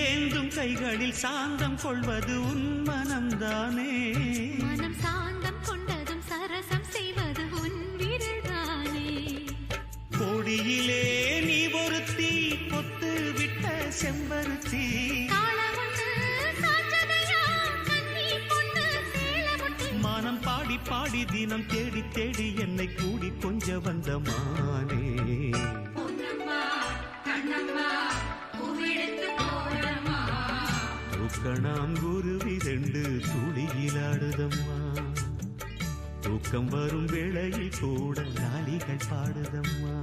ஏந்தும் கைகளில் சாந்தம் கொள்வது உன் மனம்தானே. மனம் சாந்தம் கொண்டதும் சரசம் செய்வது உன் விரல்தானே. கொடியிலே நீ ஒருத்தி பொத்து விட்ட செம்பருத்தி. மனம் பாடி பாடி தினம் தேடி தேடி என்னை கூடி கொஞ்ச வந்த மானே. தூக்கணாம் குருவி 2 துளியிலாடுதம்மா. தூக்கம் வரும் வேளையில் கூட லாலிகள் பாடுதம்மா.